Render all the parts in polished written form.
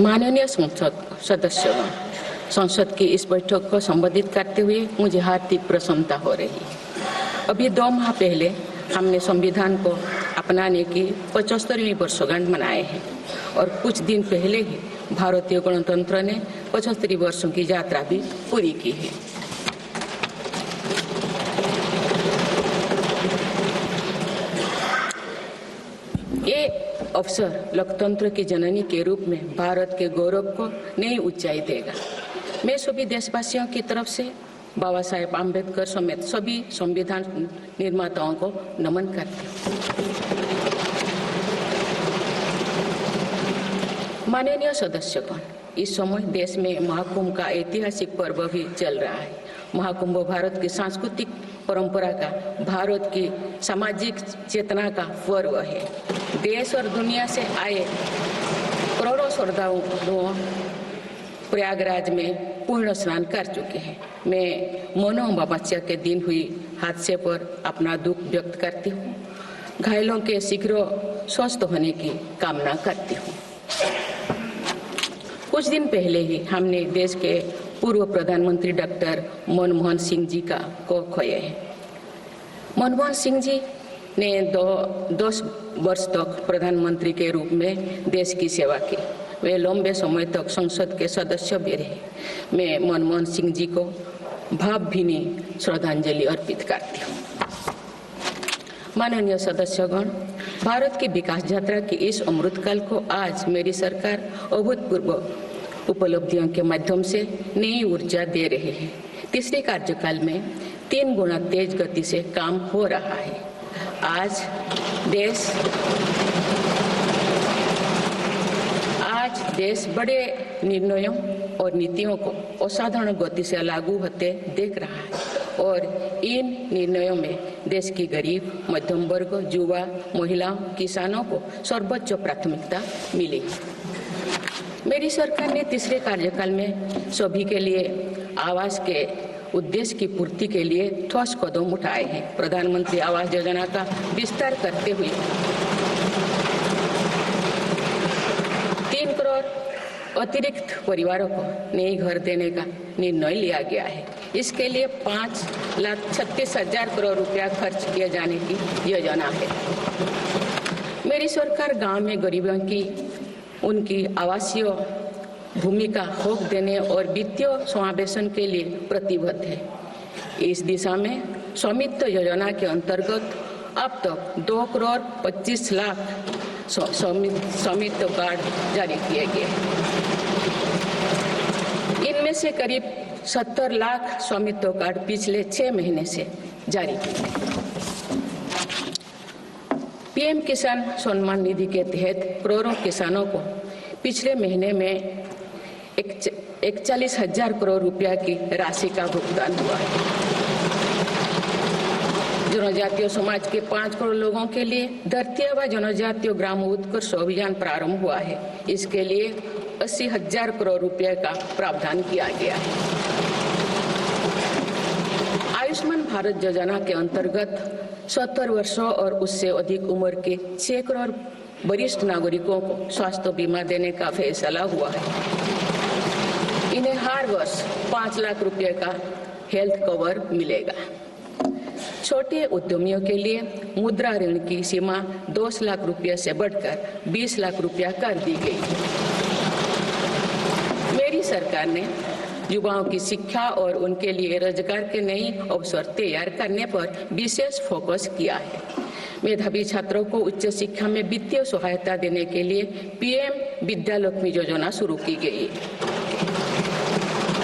माननीय संसद सदस्यगण, संसद की इस बैठक को संबोधित करते हुए मुझे हार्दिक प्रसन्नता हो रही है। अभी 2 माह पहले हमने संविधान को अपनाने की 75वीं वर्षगांठ मनाए हैं और कुछ दिन पहले ही भारतीय गणतंत्र ने 75 वर्षों की यात्रा भी पूरी की है। ये अवसर लोकतंत्र की जननी के रूप में भारत के गौरव को नई ऊंचाई देगा। मैं सभी देशवासियों की तरफ से बाबा साहेब आम्बेडकर समेत सभी संविधान निर्माताओं को नमन करती हूँ। माननीय सदस्यगण, इस समय देश में महाकुंभ का ऐतिहासिक पर्व भी चल रहा है। महाकुंभ भारत की सांस्कृतिक परंपरा का, भारत की सामाजिक चेतना का पर्व है। देश और दुनिया से आए करोड़ों श्रद्धालु प्रयागराज में पूर्ण स्नान कर चुके हैं। मैं मोनो अमावस्या के दिन हुई हादसे पर अपना दुख व्यक्त करती हूँ। घायलों के शीघ्र स्वस्थ होने की कामना करती हूँ। कुछ दिन पहले ही हमने देश के पूर्व प्रधानमंत्री डॉक्टर मनमोहन सिंह जी को खोए हैं। मनमोहन सिंह जी ने 10 वर्ष तक प्रधानमंत्री के रूप में देश की सेवा की। वे लंबे समय तक संसद के सदस्य भी रहे। मैं मनमोहन सिंह जी को भावभीनी श्रद्धांजलि अर्पित करती हूँ। माननीय सदस्यगण, भारत की विकास यात्रा की इस अमृतकाल को आज मेरी सरकार अभूतपूर्व उपलब्धियों के माध्यम से नई ऊर्जा दे रही है। तीसरे कार्यकाल में 3 गुना तेज गति से काम हो रहा है। आज देश बड़े निर्णयों और नीतियों को असाधारण गति से लागू होते देख रहा है और इन निर्णयों में देश की गरीब, मध्यम वर्ग, युवा, महिलाओं, किसानों को सर्वोच्च प्राथमिकता मिली। मेरी सरकार ने तीसरे कार्यकाल में सभी के लिए आवास के उद्देश्य की पूर्ति के लिए ठोस कदम उठाए हैं। प्रधानमंत्री आवास योजना का विस्तार करते हुए 3 करोड़ अतिरिक्त परिवारों को नए घर देने का निर्णय लिया गया है। इसके लिए 5,36,000 करोड़ रुपया खर्च किए जाने की योजना है। मेरी सरकार गांव में गरीबों की उनकी आवासीय भूमि का हक देने और वित्तीय समावेशन के लिए प्रतिबद्ध है। इस दिशा में स्वामित्व योजना के अंतर्गत अब तक 2 करोड़ 25 लाख स्वामित्व कार्ड जारी किए गए हैं। इनमें से करीब 70 लाख स्वामित्व कार्ड पिछले 6 महीने से जारी किए गए। पीएम किसान सम्मान निधि के तहत करोड़ों किसानों को पिछले महीने में 41,000 करोड़ रुपया की राशि का भुगतान हुआ है। जनजातीय समाज के 5 करोड़ लोगों के लिए धरती आबा जनजातीय ग्राम उत्कर्ष अभियान प्रारंभ हुआ है। इसके लिए 80,000 करोड़ रुपए का प्रावधान किया गया है। आयुष्मान भारत योजना के अंतर्गत 70 वर्षों और उससे अधिक उम्र के 6 करोड़ वरिष्ठ नागरिकों को स्वास्थ्य बीमा देने का फैसला हुआ है। इन्हें हर वर्ष 5 लाख रुपए का हेल्थ कवर मिलेगा। छोटे उद्यमियों के लिए मुद्रा ऋण की सीमा 10 लाख रुपए से बढ़कर 20 लाख रुपया कर दी गई है। मेरी सरकार ने युवाओं की शिक्षा और उनके लिए रोजगार के नए अवसर तैयार करने पर विशेष फोकस किया है। मेधावी छात्रों को उच्च शिक्षा में वित्तीय सहायता देने के लिए पीएम विद्यालक्ष्मी योजना शुरू की गई है।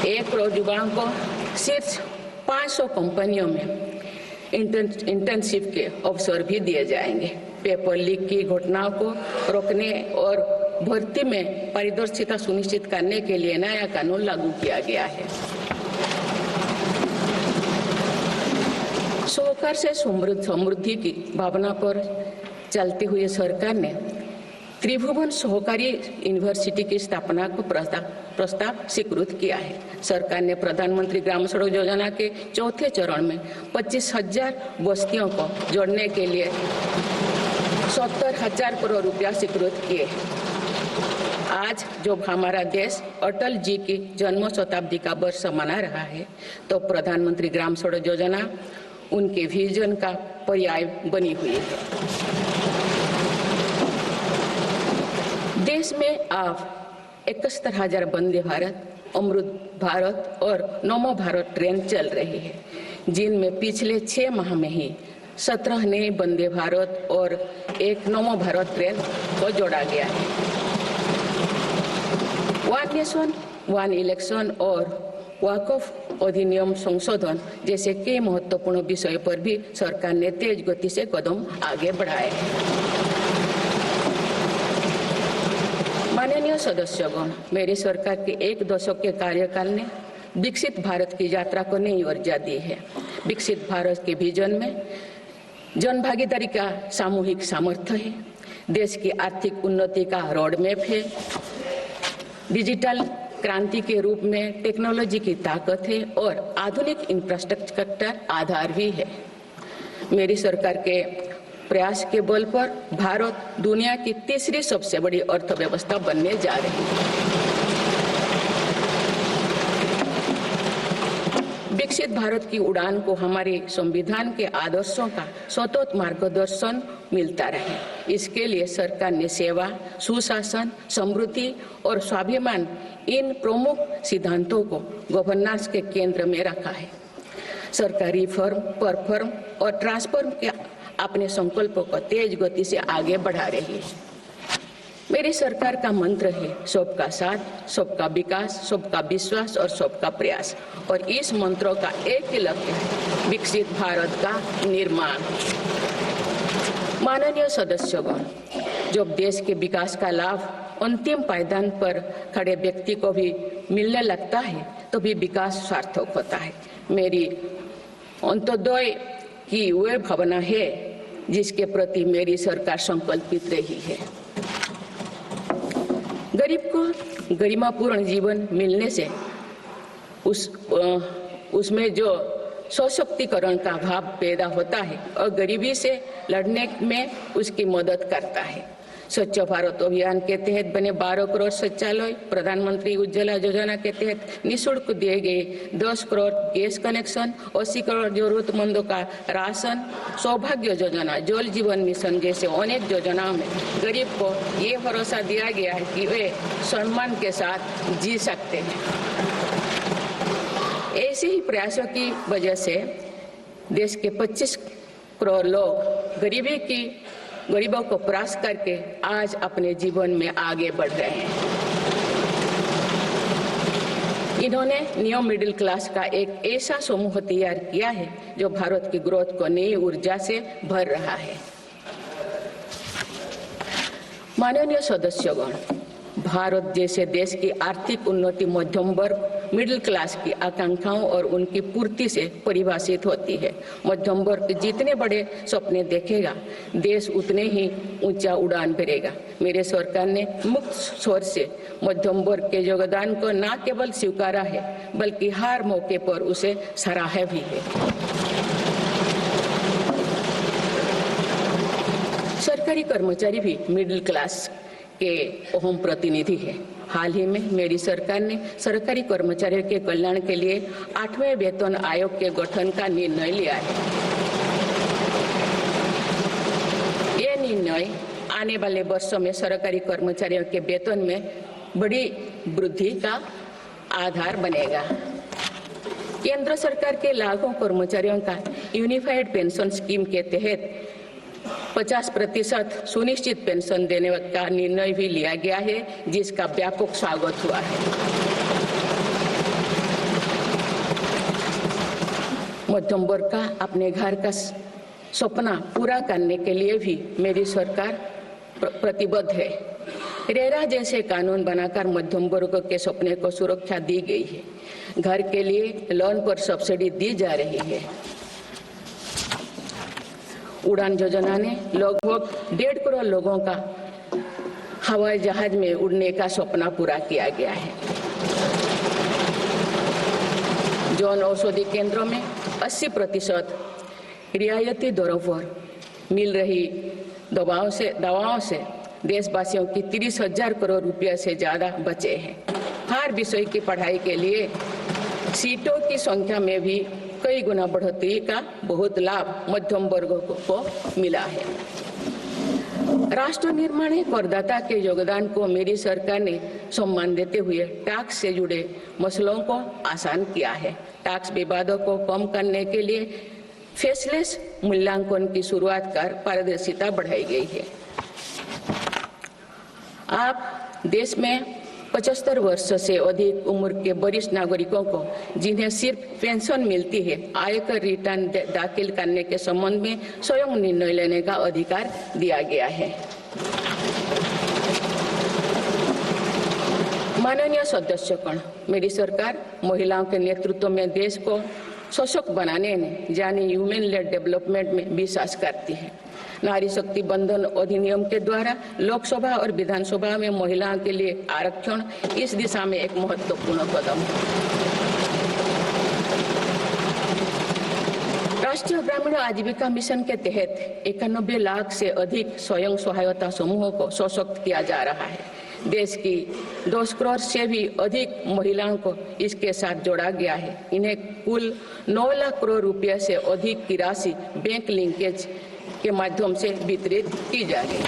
1 करोड़ युवाओं को शीर्ष 500 कंपनियों में इंटर्नशिप के अवसर भी दिए जाएंगे। पेपर लीक की घटनाओं को रोकने और भर्ती में पारदर्शिता सुनिश्चित करने के लिए नया कानून लागू किया गया है। सहकार से समृद्धि की भावना पर चलते हुए सरकार ने त्रिभुवन सहकारी यूनिवर्सिटी की स्थापना को प्रस्ताव स्वीकृत किया है। सरकार ने प्रधानमंत्री ग्राम सड़क योजना के 4थे चरण में 25,000 बस्तियों को जोड़ने के लिए 70,000 करोड़ रुपया स्वीकृत किए। आज जब हमारा देश अटल जी की जन्म शताब्दी का वर्ष मना रहा है, तो प्रधानमंत्री ग्राम सड़क योजना उनके विजन का पर्याय बनी हुई है। देश में अब 71,000 वंदे भारत, अमृत भारत और नमो भारत ट्रेन चल रही है, जिनमें पिछले 6 माह में ही 17 नए वंदे भारत और एक नमो भारत ट्रेन को जोड़ा गया है। वन नेशन वन इलेक्शन और वक्फ अधिनियम संशोधन जैसे कई महत्वपूर्ण विषय पर भी सरकार ने तेज गति से कदम आगे बढ़ाए हैं। माननीय सदस्यगण, मेरी सरकार के 1 दशक के कार्यकाल ने विकसित भारत की यात्रा को नई ऊर्जा दी है। विकसित भारत के विजन में जन भागीदारी का सामूहिक सामर्थ्य है, देश की आर्थिक उन्नति का रोड मैप है, डिजिटल क्रांति के रूप में टेक्नोलॉजी की ताकत है और आधुनिक इंफ्रास्ट्रक्चर आधार भी है। मेरी सरकार के प्रयास के बल पर भारत दुनिया की तीसरी सबसे बड़ी अर्थव्यवस्था बनने जा रही है। विकसित भारत की उड़ान को हमारे संविधान के आदर्शों का सतत मार्गदर्शन मिलता रहे, इसके लिए सरकार ने सेवा, सुशासन, समृद्धि और स्वाभिमान इन प्रमुख सिद्धांतों को गवर्नेंस के केंद्र में रखा है। सरकारी फर्म, परफर्म और ट्रांसफर्म के अपने संकल्पों को तेज गति से आगे बढ़ा रही है। मेरी सरकार का मंत्र है सबका साथ, सबका विकास, सबका विश्वास और सबका प्रयास, और इस मंत्रों का एक ही लक्ष्य है, विकसित भारत का निर्माण। माननीय सदस्यगण, जब देश के विकास का लाभ अंतिम पायदान पर खड़े व्यक्ति को भी मिलने लगता है, तो भी विकास सार्थक होता है। मेरी अंत्योदय की वह भावना है जिसके प्रति मेरी सरकार संकल्पित रही है। गरीब को गरिमापूर्ण जीवन मिलने से उसमें जो सशक्तिकरण का भाव पैदा होता है और गरीबी से लड़ने में उसकी मदद करता है। स्वच्छ भारत अभियान के तहत बने 12 करोड़ शौचालय, प्रधानमंत्री उज्ज्वला योजना के तहत निःशुल्क दिए गए 10 करोड़ गैस कनेक्शन, 80 करोड़ जरूरतमंदों का राशन, सौभाग्य योजना, जल जीवन मिशन जैसे अनेक योजनाओं में गरीब को ये भरोसा दिया गया है कि वे सम्मान के साथ जी सकते हैं। ऐसे ही प्रयासों की वजह से देश के 25 करोड़ लोग गरीबों को परास्त करके आज अपने जीवन में आगे बढ़ रहे हैं। इन्होंने न्यू मिडिल क्लास का एक ऐसा समूह तैयार किया है जो भारत की ग्रोथ को नई ऊर्जा से भर रहा है। माननीय सदस्यगण, भारत जैसे देश की आर्थिक उन्नति मध्यम वर्ग, मिडिल क्लास की आकांक्षाओं और उनकी पूर्ति से परिभाषित होती है। मध्यम वर्ग जितने बड़े सपने देखेगा, देश उतने ही ऊंचा उड़ान भरेगा। मेरे सरकार ने मुक्त स्वर से मध्यम वर्ग के योगदान को न केवल स्वीकारा है, बल्कि हर मौके पर उसे सराहा भी है। सरकारी कर्मचारी भी मिडिल क्लास के अहम प्रतिनिधि है। हाल ही में मेरी सरकार ने सरकारी कर्मचारियों के कल्याण के लिए 8वें वेतन आयोग के गठन का निर्णय लिया है। ये निर्णय आने वाले वर्षों में सरकारी कर्मचारियों के वेतन में बड़ी वृद्धि का आधार बनेगा। केंद्र सरकार के लाखों कर्मचारियों का यूनिफाइड पेंशन स्कीम के तहत 50% सुनिश्चित पेंशन देने का निर्णय भी लिया गया है, जिसका व्यापक स्वागत हुआ है। मध्यम वर्ग का अपने घर का सपना पूरा करने के लिए भी मेरी सरकार प्रतिबद्ध है। रेरा जैसे कानून बनाकर मध्यम वर्ग के सपने को सुरक्षा दी गई है। घर के लिए लोन पर सब्सिडी दी जा रही है। उड़ान योजना ने लगभग 1.5 करोड़ लोगों का हवाई जहाज में उड़ने का सपना पूरा किया गया है। जन औषधि केंद्रों में 80% रियायती दरों पर मिल रही दवाओं से देशवासियों की 30,000 करोड़ रुपया से ज्यादा बचे हैं। हर विषय की पढ़ाई के लिए सीटों की संख्या में भी कई गुना बढ़ोतरी का बहुत लाभ मध्यम वर्ग को मिला है। राष्ट्र निर्माण में करदाता के योगदान को मेरी सरकार ने सम्मान देते हुए टैक्स से जुड़े मसलों को आसान किया है। टैक्स विवादों को कम करने के लिए फेसलेस मूल्यांकन की शुरुआत कर पारदर्शिता बढ़ाई गई है। आप देश में 75 वर्ष से अधिक उम्र के वरिष्ठ नागरिकों को जिन्हें सिर्फ पेंशन मिलती है, आयकर रिटर्न दाखिल करने के संबंध में स्वयं निर्णय लेने का अधिकार दिया गया है। माननीय सदस्यगण, मेरी सरकार महिलाओं के नेतृत्व में देश को सशक्त बनाने में यानी ह्यूमन लेड डेवलपमेंट में विश्वास करती है। नारी शक्ति बंधन अधिनियम के द्वारा लोकसभा और विधानसभा में महिलाओं के लिए आरक्षण इस दिशा में एक महत्वपूर्ण कदम है। राष्ट्रीय ग्रामीण आजीविका मिशन के तहत 91 लाख से अधिक स्वयं सहायता समूहों को सशक्त किया जा रहा है। देश की 2 करोड़ से भी अधिक महिलाओं को इसके साथ जोड़ा गया है। इन्हें कुल 9 लाख करोड़ रुपया से अधिक की राशि बैंक लिंकेज के माध्यम से वितरित की जा रही है।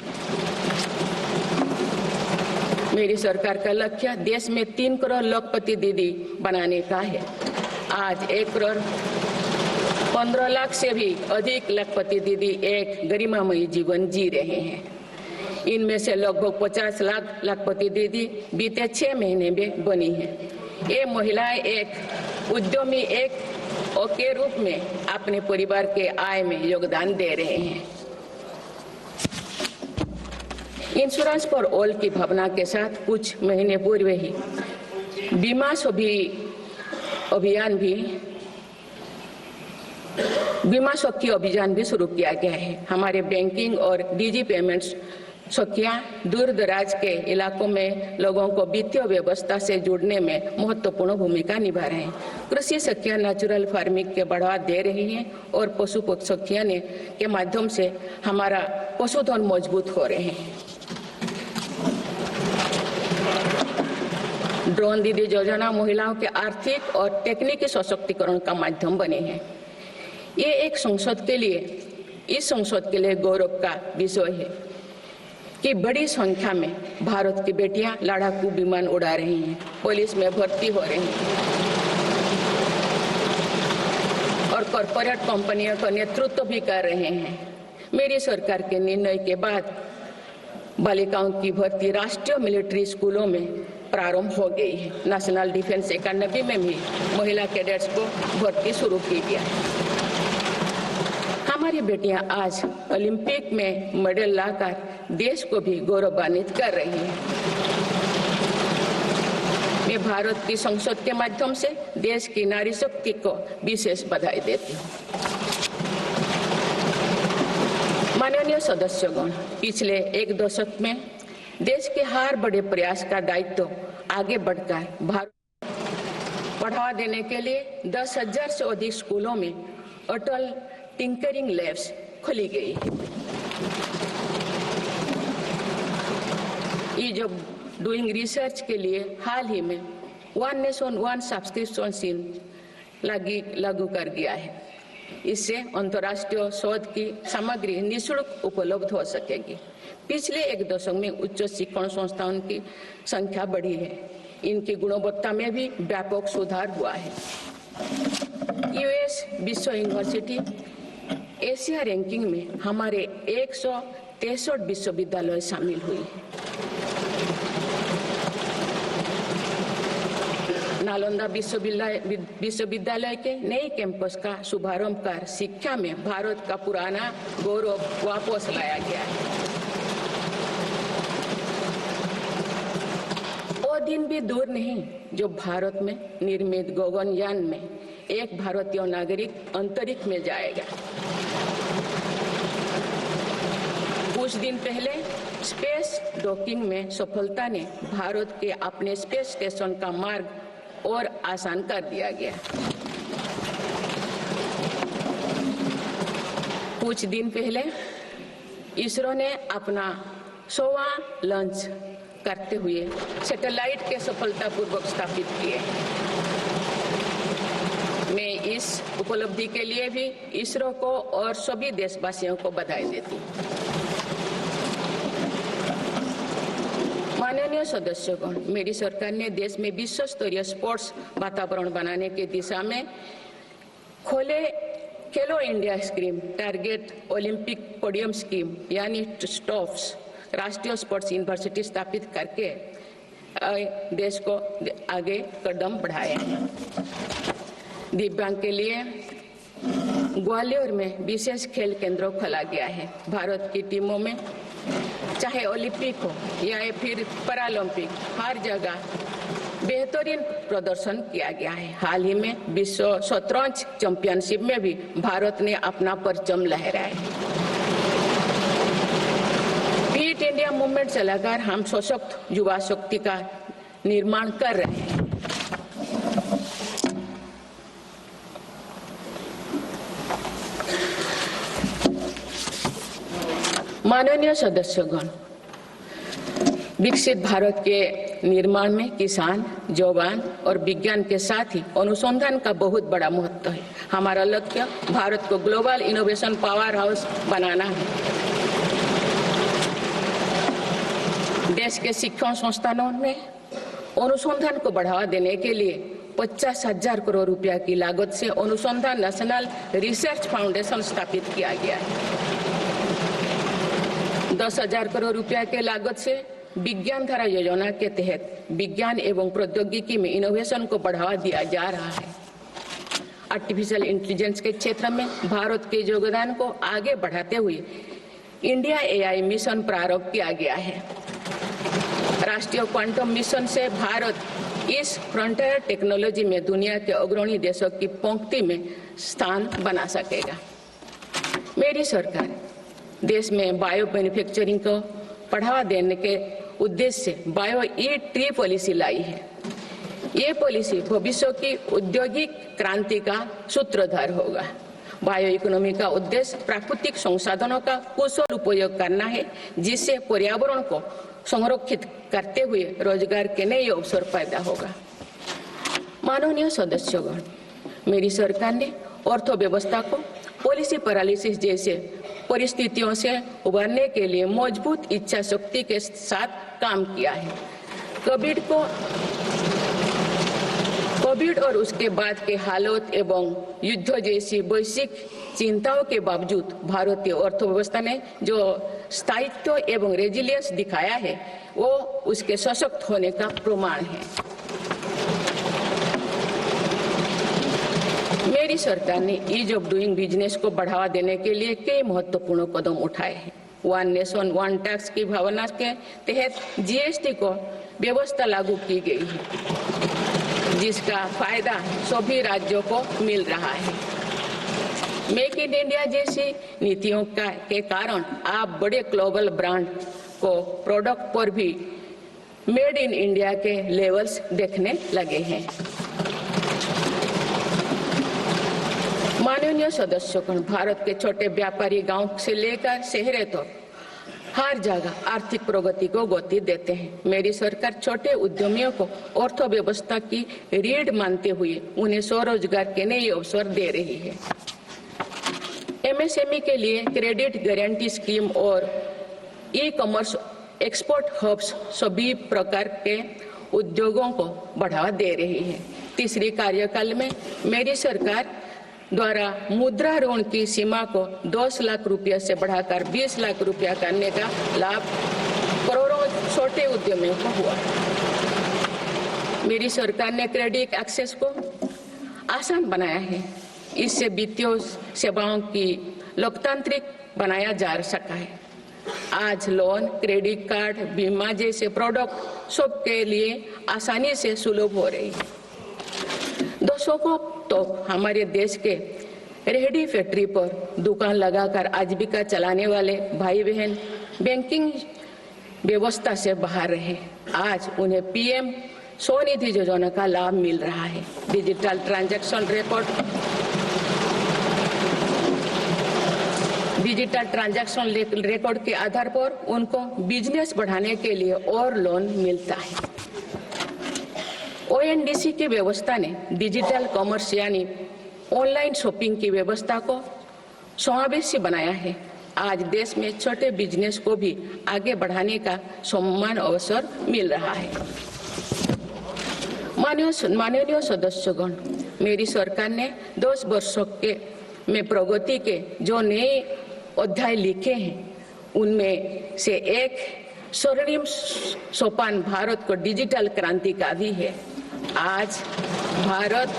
मेरी सरकार का लक्ष्य देश में 3 करोड़ लखपति दीदी बनाने का है। आज 1 करोड़ 15 लाख से भी अधिक लखपति दीदी एक गरिमामयी जीवन जी रहे हैं। इनमें से लगभग 50 लाख लखपति दीदी बीते 6 महीने में बनी हैं। ये महिलाएं एक उद्यमी एक के रूप में अपने परिवार के आय में योगदान दे रहे हैं। इंश्योरेंस फॉर ऑल की भावना के साथ कुछ महीने पूर्व ही बीमा सखी अभियान भी शुरू किया गया है। हमारे बैंकिंग और डिजी पेमेंट्स सखियां दूर दराज के इलाकों में लोगों को वित्तीय व्यवस्था से जुड़ने में महत्वपूर्ण भूमिका निभा रहे हैं। कृषि सखियां नेचुरल फार्मिंग के बढ़ावा दे रही हैं और पशु सखियां के माध्यम से हमारा पशुधन मजबूत हो रहे हैं। ड्रोन दीदी योजना महिलाओं के आर्थिक और तकनीकी सशक्तिकरण का माध्यम बने हैं। ये इस संसद के लिए गौरव का विषय है कि बड़ी संख्या में भारत की बेटियां लड़ाकू विमान उड़ा रही हैं, पुलिस में भर्ती हो रही हैं और कॉरपोरेट कंपनियों का नेतृत्व भी कर रहे हैं। मेरी सरकार के निर्णय के बाद बालिकाओं की भर्ती राष्ट्रीय मिलिट्री स्कूलों में प्रारंभ हो गई है। नेशनल डिफेंस एकेडमी में भी महिला कैडेट्स को भर्ती शुरू की गई है। हमारी बेटियां आज ओलंपिक में मेडल लाकर देश को भी गौरवान्वित कर रही हैं। मैं भारत की संसद के माध्यम से देश की नारी शक्ति को विशेष बधाई देती हूँ। माननीय सदस्यगण, पिछले 1 दशक में देश के हर बड़े प्रयास का दायित्व आगे बढ़कर भारत बढ़ावा देने के लिए 10,000 से अधिक स्कूलों में अटल टिंकरिंग लैब्स खोली गई है। ये जो डूइंग रिसर्च के लिए हाल ही में 1 नेशन 1 सब्सक्रिप्शन स्कीम लागू कर दिया है। इससे अंतर्राष्ट्रीय शोध की सामग्री निःशुल्क उपलब्ध हो सकेगी। पिछले 1 दशक में उच्च शिक्षण संस्थाओं की संख्या बढ़ी है। इनकी गुणवत्ता में भी व्यापक सुधार हुआ है। यूएस विश्व यूनिवर्सिटी एशिया रैंकिंग में हमारे 163 विश्वविद्यालय शामिल हुई है। नालंदा विश्वविद्यालय के नए कैंपस का शुभारंभ कर शिक्षा में भारत का पुराना गौरव वापस लाया गया है। वो दिन भी दूर नहीं जो भारत में निर्मित गगनयान में एक भारतीय नागरिक अंतरिक्ष में जाएगा। कुछ दिन पहले स्पेस डॉकिंग में सफलता ने भारत के अपने स्पेस स्टेशन का मार्ग और आसान कर दिया गया। कुछ दिन पहले इसरो ने अपना 100वां लॉन्च करते हुए सैटेलाइट के सफलतापूर्वक स्थापित किए। मैं इस उपलब्धि के लिए भी इसरो को और सभी देशवासियों को बधाई देती हूँ। माननीय सदस्यगण, मेरी सरकार ने देश में विश्व स्तरीय स्पोर्ट्स वातावरण बनाने की दिशा में खोले खेलो India scheme, target Olympic podium scheme यानी स्टॉप्स राष्ट्रीय स्पोर्ट्स यूनिवर्सिटी स्थापित करके देश को आगे कदम बढ़ाए हैं। दिव्यांग के लिए ग्वालियर में विशेष खेल केंद्र खोला गया है। भारत की टीमों में चाहे ओलंपिक हो या फिर पैरालंपिक, हर जगह बेहतरीन प्रदर्शन किया गया है। हाल ही में विश्व शतरंज चैंपियनशिप में भी भारत ने अपना परचम लहराया। फिट इंडिया मूवमेंट चलाकर हम सशक्त युवा शक्ति का निर्माण कर रहे हैं। माननीय सदस्यगण, विकसित भारत के निर्माण में किसान, जवान और विज्ञान के साथ ही अनुसंधान का बहुत बड़ा महत्व है। हमारा लक्ष्य भारत को ग्लोबल इनोवेशन पावर हाउस बनाना है। देश के शिक्षण संस्थानों में अनुसंधान को बढ़ावा देने के लिए 50,000 करोड़ रुपया की लागत से अनुसंधान नेशनल रिसर्च फाउंडेशन स्थापित किया गया है। 10,000 करोड़ रुपया के लागत से विज्ञान धारा योजना के तहत विज्ञान एवं प्रौद्योगिकी में इनोवेशन को बढ़ावा दिया जा रहा है। आर्टिफिशियल इंटेलिजेंस के क्षेत्र में भारत के योगदान को आगे बढ़ाते हुए इंडिया एआई मिशन प्रारंभ किया गया है। राष्ट्रीय क्वांटम मिशन से भारत इस फ्रंटियर टेक्नोलॉजी में दुनिया के अग्रणी देशों की पंक्ति में स्थान बना सकेगा। मेरी सरकार देश में बायो मैन्युफैक्चरिंग को बढ़ावा देने के उद्देश्य से बायो ई-ट्री पॉलिसी लाई है। ये पॉलिसी भविष्य की औद्योगिक क्रांति का सूत्रधार होगा। बायो इकोनॉमी का उद्देश्य प्राकृतिक संसाधनों का कुशल उपयोग करना है, जिससे पर्यावरण को संरक्षित करते हुए रोजगार के नए अवसर पैदा होगा। माननीय सदस्यगण, मेरी सरकार ने अर्थव्यवस्था को पॉलिसी पैरालिसिस जैसे परिस्थितियों से उबरने के लिए मजबूत इच्छा शक्ति के साथ काम किया है। कोविड और उसके बाद के हालात एवं युद्ध जैसी वैश्विक चिंताओं के बावजूद भारतीय अर्थव्यवस्था ने जो स्थायित्व एवं रेजिलियंस दिखाया है, वो उसके सशक्त होने का प्रमाण है। मेरी सरकार ने ईज ऑफ डूइंग बिजनेस को बढ़ावा देने के लिए कई महत्वपूर्ण कदम उठाए हैं। वन नेशन वन टैक्स की भावना के तहत जीएसटी को व्यवस्था लागू की गई है, जिसका फायदा सभी राज्यों को मिल रहा है। मेक इन इंडिया जैसी नीतियों के कारण आप बड़े ग्लोबल ब्रांड को प्रोडक्ट पर भी मेड इन इंडिया के लेवल्स देखने लगे हैं। माननीय सदस्यगण, भारत के छोटे व्यापारी गांव से लेकर शहरों तक हर जगह आर्थिक प्रगति को गति देते हैं। मेरी सरकार छोटे उद्यमियों को अर्थव्यवस्था की रीढ़ मानते हुए उन्हें स्वरोजगार के नए अवसर दे रही है। एमएसएमई के लिए क्रेडिट गारंटी स्कीम और ई कॉमर्स एक्सपोर्ट हब्स सभी प्रकार के उद्योगों को बढ़ावा दे रही है। तीसरी कार्यकाल में मेरी सरकार द्वारा मुद्रा ऋण की सीमा को 10 लाख रुपया से बढ़ाकर 20 लाख रुपया करने का लाभ करोड़ों छोटे उद्यमियों को हुआ। मेरी सरकार ने क्रेडिट एक्सेस को आसान बनाया है। इससे वित्तीय सेवाओं की लोकतांत्रिक बनाया जा सका है। आज लोन, क्रेडिट कार्ड, बीमा जैसे प्रोडक्ट सबके लिए आसानी से सुलभ हो रही है। दशकों तो हमारे देश के रेहड़ी फैक्ट्री पर दुकान लगाकर आजीविका चलाने वाले भाई बहन बैंकिंग व्यवस्था से बाहर रहे। आज उन्हें पीएम स्वनिधि योजना का लाभ मिल रहा है। Digital transaction record digital transaction record के आधार पर उनको बिजनेस बढ़ाने के लिए और लोन मिलता है। ONDC की व्यवस्था ने डिजिटल कॉमर्स यानी ऑनलाइन शॉपिंग की व्यवस्था को समावेशी बनाया है। आज देश में छोटे बिजनेस को भी आगे बढ़ाने का समान अवसर मिल रहा है। माननीय सदस्यगण, मेरी सरकार ने 10 वर्षों में प्रगति के जो नए अध्याय लिखे हैं, उनमें से एक स्वर्णिम सोपान भारत को डिजिटल क्रांति का भी है। आज भारत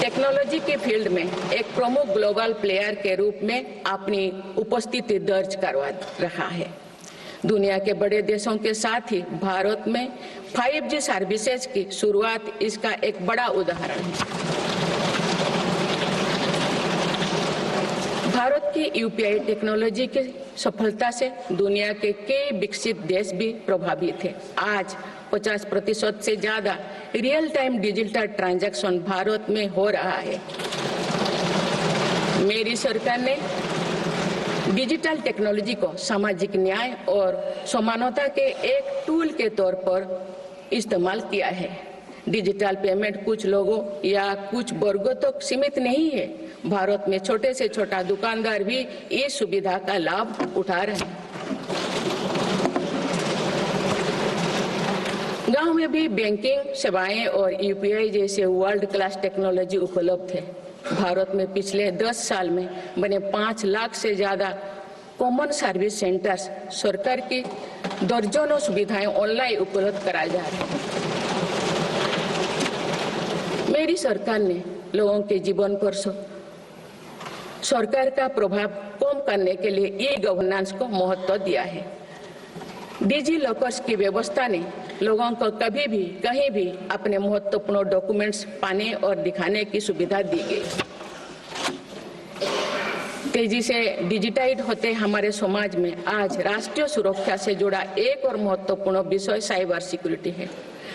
टेक्नोलॉजी के फील्ड में एक प्रमुख ग्लोबल प्लेयर के रूप में अपनी उपस्थिति दर्ज करवा रहा है। दुनिया के बड़े देशों के साथ ही भारत में 5G सर्विसेज की शुरुआत इसका एक बड़ा उदाहरण है। भारत की UPI टेक्नोलॉजी की सफलता से दुनिया के कई विकसित देश भी प्रभावित हैं। आज 50% से ज्यादा real time digital transaction Bharat में हो रहा है। मेरी सरकार ने डिजिटल टेक्नोलॉजी को सामाजिक न्याय और समानता के एक टूल के तौर पर इस्तेमाल किया है। डिजिटल पेमेंट कुछ लोगों या कुछ वर्गों तक सीमित नहीं है। भारत में छोटे से छोटा दुकानदार भी इस सुविधा का लाभ उठा रहे हैं। गांव में भी बैंकिंग सेवाएं और UPI जैसे वर्ल्ड क्लास टेक्नोलॉजी उपलब्ध है। भारत में पिछले 10 साल में बने 5 लाख से ज्यादा कॉमन सर्विस सेंटर्स सरकार की दर्जनों सुविधाएं ऑनलाइन उपलब्ध कराए जा रहे हैं। मेरी सरकार ने लोगों के जीवन पर सरकार का प्रभाव कम करने के लिए ई-गवर्नेंस को महत्व दिया है। डिजी लॉकर्स की व्यवस्था ने लोगों को कभी भी कहीं भी अपने महत्वपूर्ण डॉक्यूमेंट्स पाने और दिखाने की सुविधा दी गई। तेजी से डिजिटाइज होते हमारे समाज में आज राष्ट्रीय सुरक्षा से जुड़ा एक और महत्वपूर्ण विषय साइबर सिक्योरिटी है।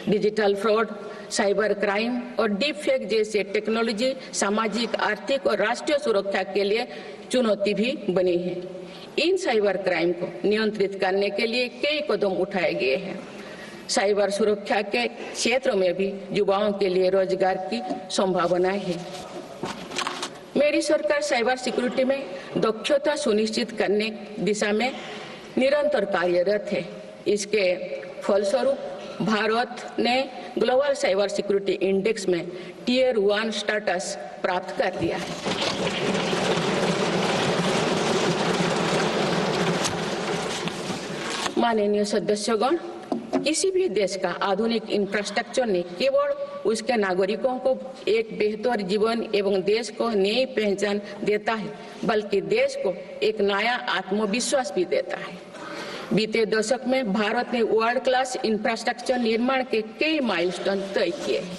डिजिटल फ्रॉड, साइबर क्राइम और डीप फेक जैसे टेक्नोलॉजी सामाजिक, आर्थिक और राष्ट्रीय सुरक्षा के लिए चुनौती भी बनी है। इन साइबर क्राइम को नियंत्रित करने के लिए कई कदम उठाए गए हैं। साइबर सुरक्षा के क्षेत्र में भी युवाओं के लिए रोजगार की संभावनाएं हैं। मेरी सरकार साइबर सिक्योरिटी में दक्षता सुनिश्चित करने दिशा में निरंतर कार्यरत है। इसके फलस्वरूप भारत ने ग्लोबल साइबर सिक्योरिटी इंडेक्स में Tier 1 स्टेटस प्राप्त कर लिया है। माननीय सदस्यगण, किसी भी देश का आधुनिक इंफ्रास्ट्रक्चर ने केवल उसके नागरिकों को एक बेहतर जीवन एवं देश को नई पहचान देता है, बल्कि देश को एक नया आत्मविश्वास भी देता है। बीते दशक में भारत ने वर्ल्ड क्लास इंफ्रास्ट्रक्चर निर्माण के कई माइलस्टोन तय किए हैं।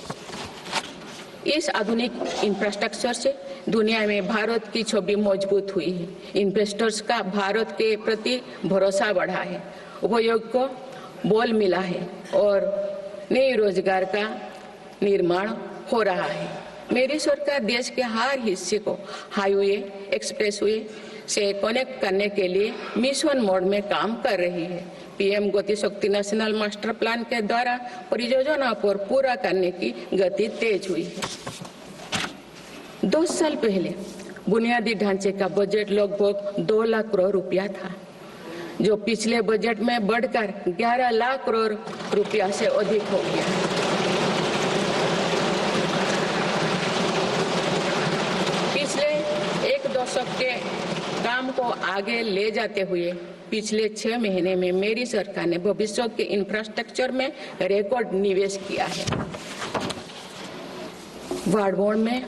इस आधुनिक इंफ्रास्ट्रक्चर से दुनिया में भारत की छवि मजबूत हुई है। इन्वेस्टर्स का भारत के प्रति भरोसा बढ़ा है, उपयोग को बल मिला है और नए रोजगार का निर्माण हो रहा है। मेरी सरकार देश के हर हिस्से को हाईवे, एक्सप्रेसवे से कनेक्ट करने के लिए मिशन मोड में काम कर रही है। PM गति शक्ति नेशनल मास्टर प्लान के द्वारा परियोजना पर पूरा करने की गति तेज हुई है। 2 साल पहले बुनियादी ढांचे का बजट लगभग 2 लाख करोड़ रुपया था, जो पिछले बजट में बढ़कर 11 लाख करोड़ रुपया से अधिक हो गया। पिछले एक दशक के काम को आगे ले जाते हुए पिछले 6 महीने में मेरी सरकार ने भविष्य के इंफ्रास्ट्रक्चर में रिकॉर्ड निवेश किया है। वाडवोन में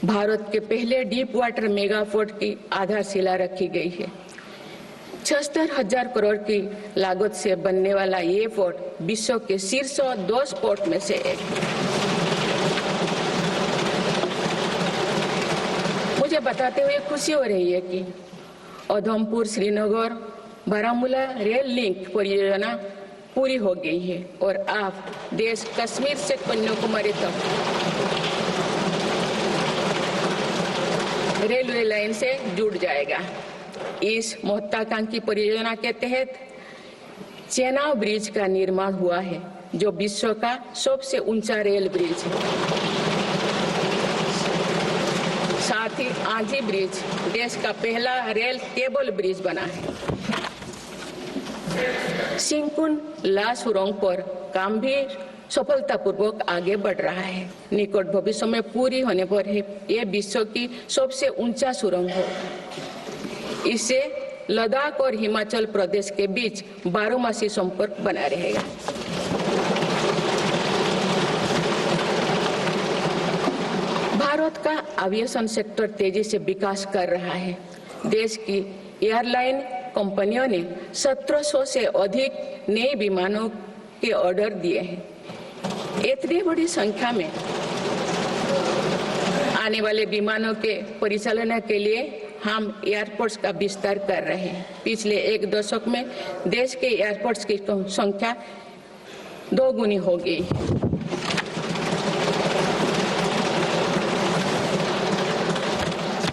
भारत के पहले डीप वाटर मेगा पोर्ट की आधारशिला रखी गई है। 76,000 करोड़ की लागत से बनने वाला ये पोर्ट विश्व के शीर्ष 10 पोर्ट में से एक है। मुझे बताते हुए खुशी हो रही है कि उधमपुर श्रीनगर बारामूला रेल लिंक परियोजना पूरी हो गई है और अब देश कश्मीर से कन्याकुमारी तक रेलवे लाइन से जुड़ जाएगा। इस महत्वाकांक्षी परियोजना के तहत चेनाब ब्रिज का निर्माण हुआ है, जो विश्व का सबसे ऊंचा रेल ब्रिज है। साथ ही आंधी ब्रिज देश का पहला रेल केबल ब्रिज बना है। सिंकुन ला सुरंग पर काम भी सफलतापूर्वक आगे बढ़ रहा है। निकट भविष्य में पूरी होने पर यह विश्व की सबसे ऊंचा सुरंग हो। इससे लद्दाख और हिमाचल प्रदेश के बीच 12मासी संपर्क बना रहेगा। भारत का एविएशन सेक्टर तेजी से विकास कर रहा है। देश की एयरलाइन कंपनियों ने 1700 से अधिक नए विमानों के ऑर्डर दिए हैं। इतनी बड़ी संख्या में आने वाले विमानों के परिचालन के लिए हम एयरपोर्ट्स का विस्तार कर रहे हैं। पिछले एक दशक में देश के एयरपोर्ट्स की संख्या 2 गुनी हो गई।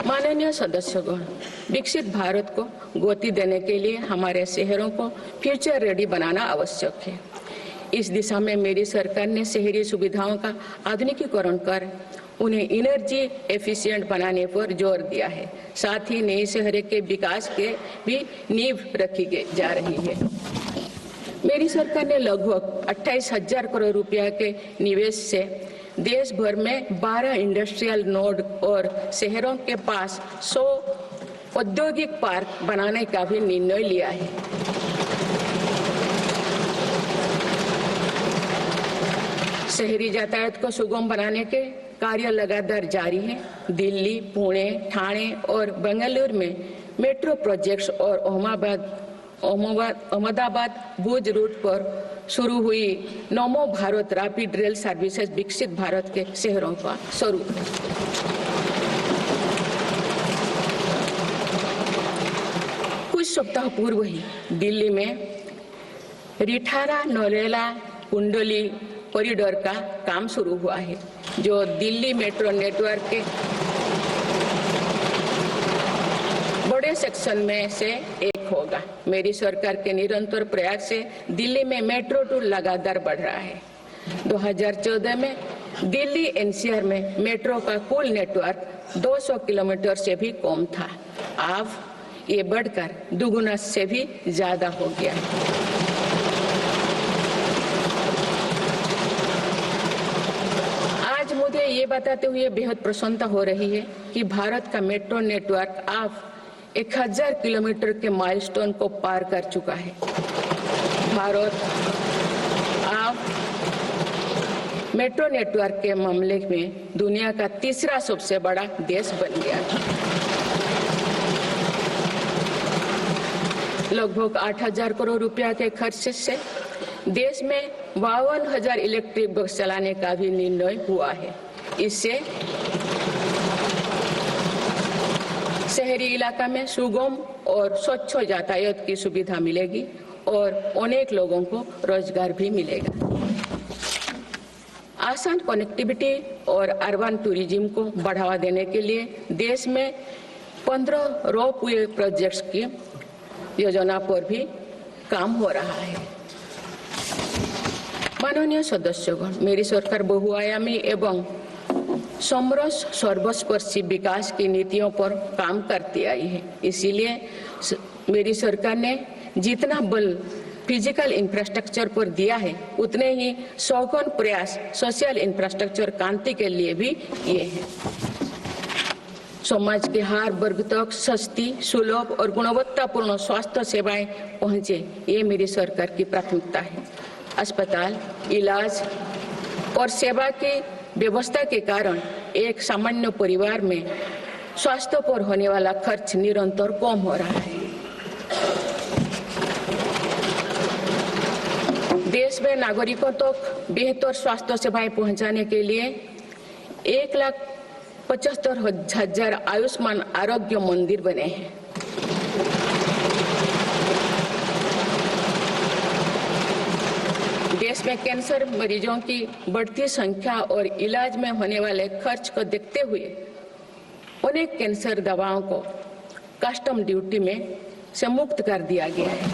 माननीय सदस्यगण, विकसित भारत को गति देने के लिए हमारे शहरों को फ्यूचर रेडी बनाना आवश्यक है। इस दिशा में मेरी सरकार ने शहरी सुविधाओं का आधुनिकीकरण कर उन्हें एनर्जी एफिशिएंट बनाने पर जोर दिया है। साथ ही नए शहर के विकास के भी नींव रखी जा रही है। मेरी सरकार ने लगभग 28,000 करोड़ रुपया के निवेश से देश भर में 12 इंडस्ट्रियल नोड और शहरों के पास 100 औद्योगिक पार्क बनाने का भी निर्णय लिया है। शहरी यातायात को सुगम बनाने के कार्य लगातार जारी है। दिल्ली, पुणे, ठाणे और बेंगलुरु में मेट्रो प्रोजेक्ट्स और अहमदाबाद भुज रूट पर शुरू हुई नमो भारत रैपिड रेल सर्विसेज विकसित भारत के शहरों का स्वरूप है। कुछ सप्ताह पूर्व ही दिल्ली में रिठारा नरेला कुंडली कॉरिडोर का काम शुरू हुआ है, जो दिल्ली मेट्रो नेटवर्क के बड़े सेक्शन में से एक होगा। मेरी सरकार के निरंतर प्रयास से दिल्ली में मेट्रो टूर लगातार बढ़ रहा है। 2014 में दिल्ली एनसीआर में मेट्रो का कुल नेटवर्क 200 किलोमीटर से भी कम था। अब ये बढ़कर दुगुना से भी ज्यादा हो गया है। मुझे ये बताते हुए बेहद प्रसन्नता हो रही है कि भारत का मेट्रो नेटवर्क अब 1000 किलोमीटर के माइलस्टोन को पार कर चुका है। भारत अब मेट्रो नेटवर्क के मामले में दुनिया का तीसरा सबसे बड़ा देश बन गया है। लगभग 8,000 करोड़ रुपया के खर्च से देश में 52,000 इलेक्ट्रिक बस चलाने का भी निर्णय हुआ है। इससे शहरी इलाका में सुगम और स्वच्छ यातायात की सुविधा मिलेगी और अनेक लोगों को रोजगार भी मिलेगा। आसान कनेक्टिविटी और अर्बन टूरिज्म को बढ़ावा देने के लिए देश में 15 रोपवे प्रोजेक्ट्स की योजना पर भी काम हो रहा है। माननीय सदस्यगण, मेरी सरकार बहुआयामी एवं समरस सर्वस्पर्शी विकास की नीतियों पर काम करती आई है। इसीलिए मेरी सरकार ने जितना बल फिजिकल इंफ्रास्ट्रक्चर पर दिया है, उतने ही सौगन प्रयास सोशल इंफ्रास्ट्रक्चर क्रांति के लिए भी किए हैं। समाज के हर वर्ग तक सस्ती, सुलभ और गुणवत्तापूर्ण स्वास्थ्य सेवाएं पहुंचे, ये मेरी सरकार की प्राथमिकता है। अस्पताल, इलाज और सेवा की व्यवस्था के कारण एक सामान्य परिवार में स्वास्थ्य पर होने वाला खर्च निरंतर कम हो रहा है। देश में नागरिकों तक बेहतर स्वास्थ्य सेवाएं पहुंचाने के लिए 1,75,000 आयुष्मान आरोग्य मंदिर बने हैं। देश में कैंसर मरीजों की बढ़ती संख्या और इलाज में होने वाले खर्च को देखते हुए अनेक कैंसर दवाओं को कस्टम ड्यूटी में से मुक्त कर दिया गया है।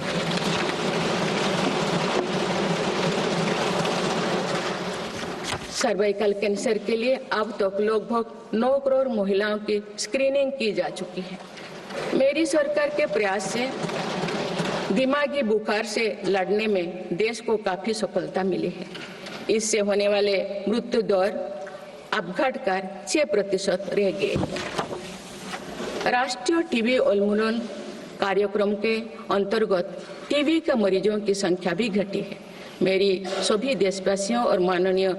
सर्वाइकल कैंसर के लिए अब तक लगभग 9 करोड़ महिलाओं की स्क्रीनिंग की जा चुकी है। मेरी सरकार के प्रयास से दिमागी बुखार से लड़ने में देश को काफी सफलता मिली है। इससे होने वाले मृत्यु दर अब घटकर 6% रह गए। राष्ट्रीय टीबी उन्मूलन कार्यक्रम के अंतर्गत टीबी के मरीजों की संख्या भी घटी है। मेरी सभी देशवासियों और माननीय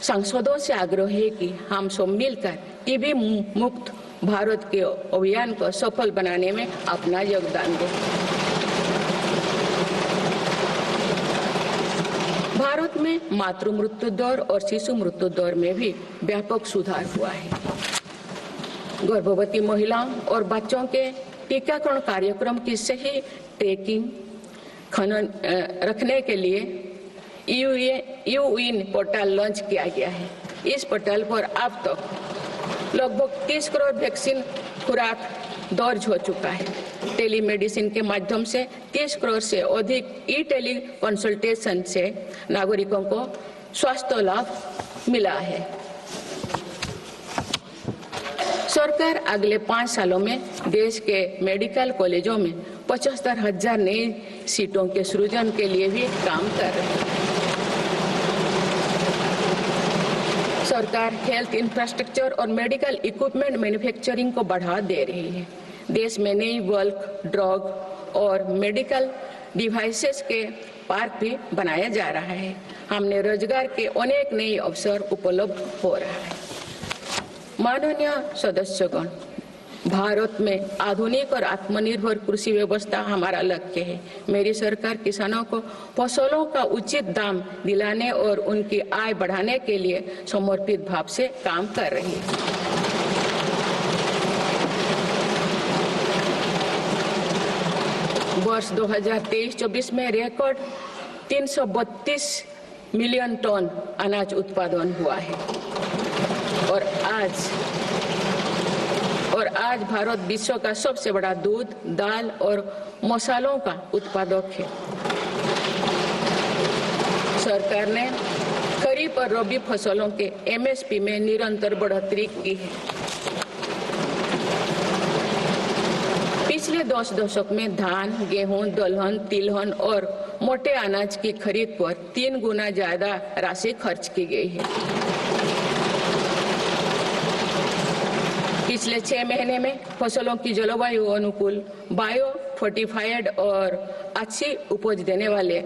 सांसदों से आग्रह है कि हम सब मिलकर टीबी मुक्त भारत के अभियान को सफल बनाने में अपना योगदान दें। भारत में मातृ मृत्यु दर और शिशु मृत्यु दर में भी व्यापक सुधार हुआ है। गर्भवती महिलाओं और बच्चों के टीकाकरण कार्यक्रम की सही ट्रैकिंग रखने के लिए यूइन पोर्टल लॉन्च किया गया है। इस पोर्टल पर अब तक लगभग 30 करोड़ वैक्सीन खुराक दर्ज हो चुका है। टेलीमेडिसिन के माध्यम से 30 करोड़ से अधिक ई टेली कंसल्टेशन से नागरिकों को स्वास्थ्य लाभ मिला है। सरकार अगले 5 सालों में देश के मेडिकल कॉलेजों में 75,000 नई सीटों के सृजन के लिए भी काम कर रही है। सरकार हेल्थ इंफ्रास्ट्रक्चर और मेडिकल इक्विपमेंट मैन्युफैक्चरिंग को बढ़ावा दे रही है। देश में नई बल्क ड्रग और मेडिकल डिवाइसेस के पार्क भी बनाया जा रहा है। हमने रोजगार के अनेक नए अवसर उपलब्ध हो रहा है। माननीय सदस्यगण, भारत में आधुनिक और आत्मनिर्भर कृषि व्यवस्था हमारा लक्ष्य है। मेरी सरकार किसानों को फसलों का उचित दाम दिलाने और उनकी आय बढ़ाने के लिए समर्पित भाव से काम कर रही है। वर्ष 2023-24 में रिकॉर्ड 332 मिलियन टन अनाज उत्पादन हुआ है और आज भारत विश्व का सबसे बड़ा दूध, दाल और मसालों का उत्पादक है। सरकार ने खरीफ और रबी फसलों के एमएसपी में निरंतर बढ़ोतरी की है। पिछले 10 दशक में धान, गेहूं, दलहन, तिलहन और मोटे अनाज की खरीद पर 3 गुना ज्यादा राशि खर्च की गई है। पिछले 6 महीने में फसलों की जलवायु अनुकूल, बायो फोर्टिफाइड और अच्छी उपज देने वाले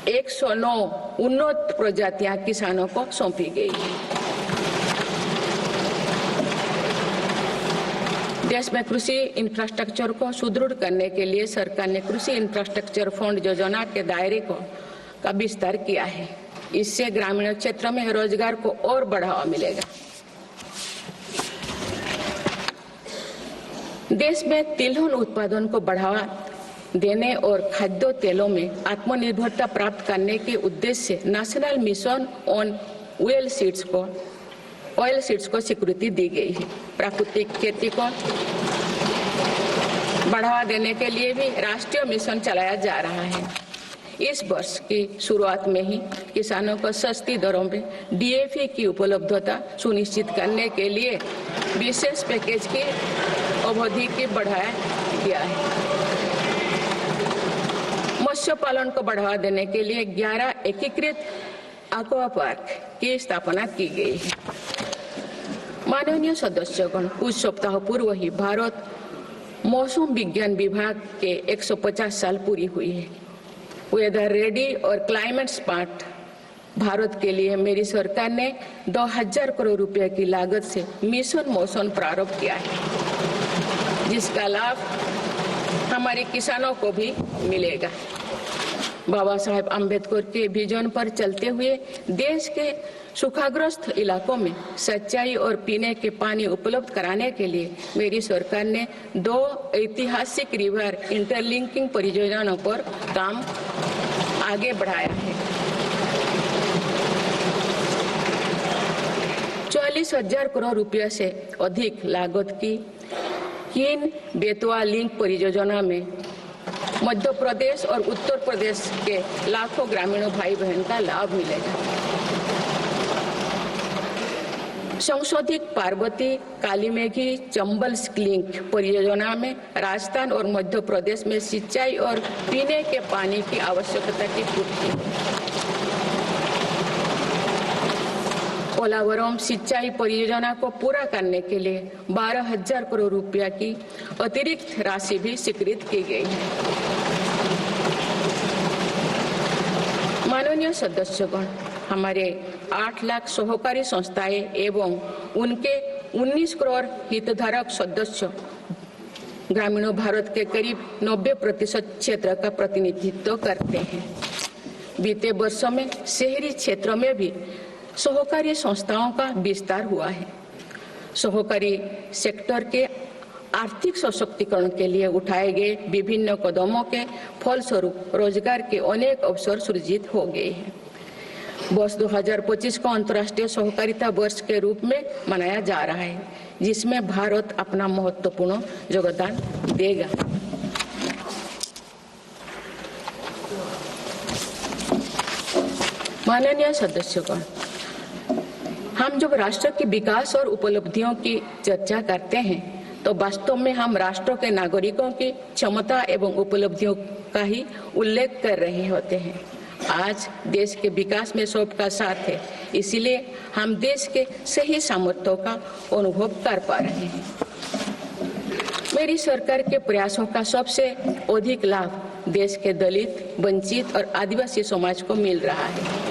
109 उन्नत प्रजातियां किसानों को सौंपी गई है। देश में कृषि इंफ्रास्ट्रक्चर को सुदृढ़ करने के लिए सरकार ने कृषि इंफ्रास्ट्रक्चर फंड योजना के दायरे का विस्तार किया है। इससे ग्रामीण क्षेत्र में रोजगार को और बढ़ावा मिलेगा। देश में तिलहन उत्पादन को बढ़ावा देने और खाद्य तेलों में आत्मनिर्भरता प्राप्त करने के उद्देश्य से national mission on oil seeds को स्वीकृति दी गई है। प्राकृतिक खेती को बढ़ावा देने के लिए भी राष्ट्रीय मिशन चलाया जा रहा है। इस वर्ष की शुरुआत में ही किसानों को सस्ती दरों में डीएपी की उपलब्धता सुनिश्चित करने के लिए विशेष पैकेज की अवधि की बढ़ाया गया है। मत्स्य पालन को बढ़ावा देने के लिए 11 एकीकृत एक्वा पार्क की स्थापना की गई है। माननीय सदस्यगण, कुछ सप्ताह पूर्व ही भारत मौसम विज्ञान विभाग के 150 साल पूरी हुई है। वेदर रेडी और क्लाइमेट स्मार्ट भारत के लिए मेरी सरकार ने 2000 करोड़ रुपए की लागत से मिशन मौसम प्रारंभ किया है, जिसका लाभ हमारे किसानों को भी मिलेगा। बाबा साहेब अम्बेडकर के विजन पर चलते हुए देश के सूखाग्रस्त इलाकों में सिंचाई और पीने के पानी उपलब्ध कराने के लिए मेरी सरकार ने 2 ऐतिहासिक रिवर इंटरलिंकिंग परियोजनाओं पर काम आगे बढ़ाया है। 40,000 करोड़ रुपये से अधिक लागत की किन बेतवा लिंक परियोजना में मध्य प्रदेश और उत्तर प्रदेश के लाखों ग्रामीणों भाई बहन का लाभ मिलेगा। संशोधित पार्वती कालीमेघी चंबल लिंक परियोजना में राजस्थान और मध्य प्रदेश में सिंचाई और पीने के पानी की आवश्यकता की पूर्ति। पोलावरम सिंचाई परियोजना को पूरा करने के लिए 12,000 करोड़ रुपया की अतिरिक्त राशि भी स्वीकृत की गई है। माननीय सदस्यगण, हमारे 8 लाख सहकारी संस्थाएं एवं उनके 19 करोड़ हितधारक सदस्य ग्रामीणों भारत के करीब 90% क्षेत्र का प्रतिनिधित्व करते हैं। बीते वर्षों में शहरी क्षेत्रों में भी सहकारी संस्थाओं का विस्तार हुआ है। सहकारी सेक्टर के आर्थिक सशक्तिकरण के लिए उठाए गए विभिन्न कदमों के फलस्वरूप रोजगार के अनेक अवसर सृजित हो गए हैं। वर्ष 2025 को अंतर्राष्ट्रीय सहकारिता वर्ष के रूप में मनाया जा रहा है, जिसमें भारत अपना महत्वपूर्ण योगदान देगा। माननीय सदस्यगण, हम जब राष्ट्र के विकास और उपलब्धियों की चर्चा करते हैं तो वास्तव में हम राष्ट्र के नागरिकों की क्षमता एवं उपलब्धियों का ही उल्लेख कर रहे होते हैं। आज देश के विकास में सबका साथ है, इसीलिए हम देश के सही सामर्थ्यों का अनुभव कर पा रहे हैं। मेरी सरकार के प्रयासों का सबसे अधिक लाभ देश के दलित, वंचित और आदिवासी समाज को मिल रहा है।